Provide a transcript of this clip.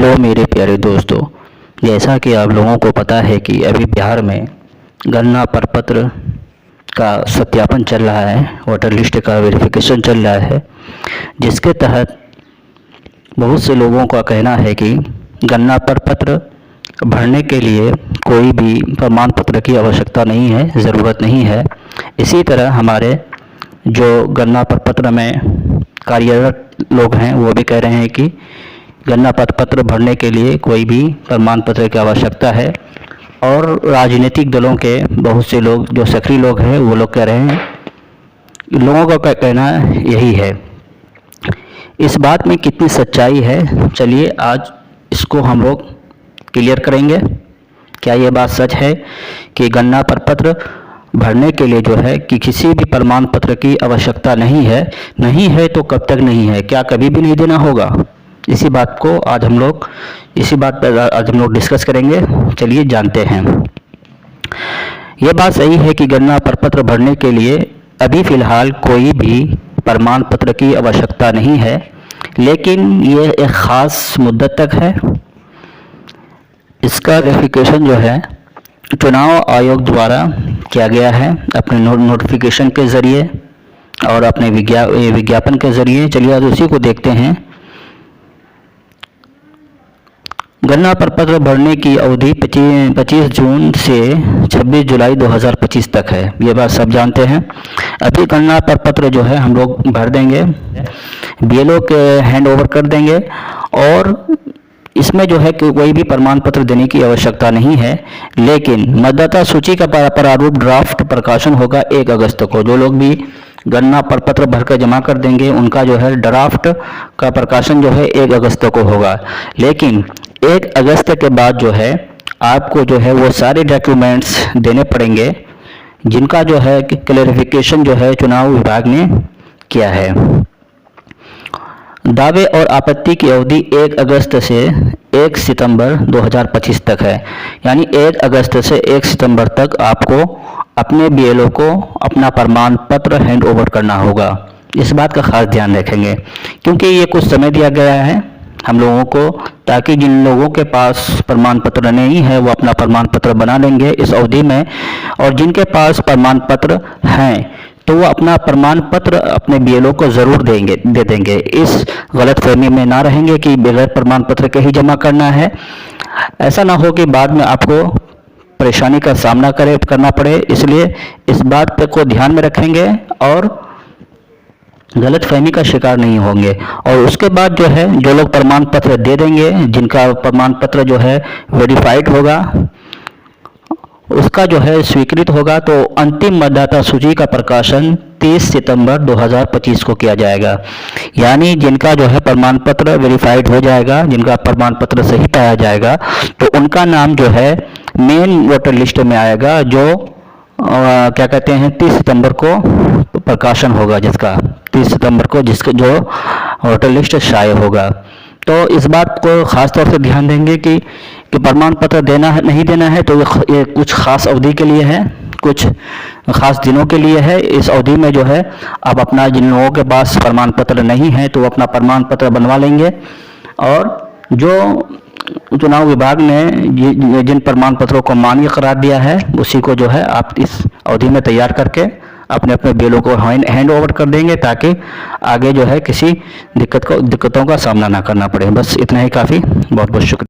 Hello मेरे प्यारे दोस्तों, जैसा कि आप लोगों को पता है कि अभी बिहार में गन्ना प्रपत्र का सत्यापन चल रहा है, वोटर लिस्ट का वेरिफिकेशन चल रहा है, जिसके तहत बहुत से लोगों का कहना है कि गन्ना प्रपत्र भरने के लिए कोई भी प्रमाण पत्र की आवश्यकता नहीं है, ज़रूरत नहीं है। इसी तरह हमारे जो गन्ना प्रपत्र में कार्यरत लोग हैं वो भी कह रहे हैं कि गन्ना पत्र भरने के लिए कोई भी प्रमाण पत्र की आवश्यकता है। और राजनीतिक दलों के बहुत से लोग जो सक्रिय लोग हैं वो लोग कह रहे हैं, लोगों का कहना यही है। इस बात में कितनी सच्चाई है, चलिए आज इसको हम लोग क्लियर करेंगे। क्या ये बात सच है कि गन्ना प्रपत्र भरने के लिए जो है कि किसी भी प्रमाण पत्र की आवश्यकता नहीं है तो कब तक नहीं है, क्या कभी भी नहीं देना होगा? इसी बात पर आज हम लोग डिस्कस करेंगे। चलिए जानते हैं। ये बात सही है कि गन्ना प्रपत्र भरने के लिए अभी फ़िलहाल कोई भी प्रमाण पत्र की आवश्यकता नहीं है, लेकिन ये एक ख़ास मुद्दत तक है। इसका वेरिफिकेशन जो है चुनाव आयोग द्वारा किया गया है अपने नोटिफिकेशन के ज़रिए और अपने विज्ञापन के ज़रिए। चलिए आज उसी को देखते हैं। गन्ना प्रपत्र भरने की अवधि 25 जून से 26 जुलाई 2025 तक है, ये बात सब जानते हैं। अभी गन्ना प्रपत्र जो है हम लोग भर देंगे, बीएलओ के हैंड ओवर कर देंगे और इसमें जो है कि कोई भी प्रमाण पत्र देने की आवश्यकता नहीं है। लेकिन मतदाता सूची का प्रारूप ड्राफ्ट प्रकाशन होगा 1 अगस्त को। जो लोग भी गन्ना प्रपत्र भरकर जमा कर देंगे उनका जो है ड्राफ्ट का प्रकाशन जो है 1 अगस्त को होगा। लेकिन 1 अगस्त के बाद जो है आपको जो है वो सारे डॉक्यूमेंट्स देने पड़ेंगे जिनका जो है क्लैरिफिकेशन जो है चुनाव विभाग ने किया है। दावे और आपत्ति की अवधि 1 अगस्त से 1 सितंबर 2025 तक है, यानी 1 अगस्त से 1 सितंबर तक आपको अपने बीएलओ को अपना प्रमाण पत्र हैंड ओवर करना होगा। इस बात का खास ध्यान रखेंगे क्योंकि ये कुछ समय दिया गया है हम लोगों को, ताकि जिन लोगों के पास प्रमाण पत्र नहीं है वो अपना प्रमाण पत्र बना लेंगे इस अवधि में, और जिनके पास प्रमाण पत्र हैं तो वो अपना प्रमाण पत्र अपने बीएलओ को ज़रूर दे देंगे। इस गलतफहमी में ना रहेंगे कि बगैर प्रमाण पत्र के ही जमा करना है। ऐसा ना हो कि बाद में आपको परेशानी का सामना करना पड़े, इसलिए इस बात पे को ध्यान में रखेंगे और गलतफहमी का शिकार नहीं होंगे। और उसके बाद जो है जो लोग प्रमाण पत्र दे देंगे, जिनका प्रमाण पत्र जो है वेरीफाइड होगा, उसका जो है स्वीकृत होगा, तो अंतिम मतदाता सूची का प्रकाशन 30 सितंबर 2025 को किया जाएगा। यानी जिनका जो है प्रमाण पत्र वेरीफाइड हो जाएगा, जिनका प्रमाण पत्र सही पाया जाएगा, तो उनका नाम जो है मेन वोटर लिस्ट में आएगा, जो क्या कहते हैं 30 सितंबर को प्रकाशन होगा, जिसका 30 सितंबर को जिसका जो वोटर लिस्ट शाये होगा। तो इस बात को ख़ास तौर से ध्यान देंगे कि प्रमाण पत्र देना है नहीं देना है, तो ये कुछ ख़ास अवधि के लिए है, कुछ ख़ास दिनों के लिए है। इस अवधि में जो है आप अपना, जिन लोगों के पास प्रमाण पत्र नहीं है तो वो अपना प्रमाण पत्र बनवा लेंगे, और जो चुनाव विभाग ने जिन प्रमाण पत्रों को मान्य करार दिया है उसी को जो है आप इस अवधि में तैयार करके अपने बीएलओ को हैंड ओवर कर देंगे, ताकि आगे जो है किसी दिक्कतों का सामना ना करना पड़े। बस इतना ही काफ़ी। बहुत बहुत शुक्रिया।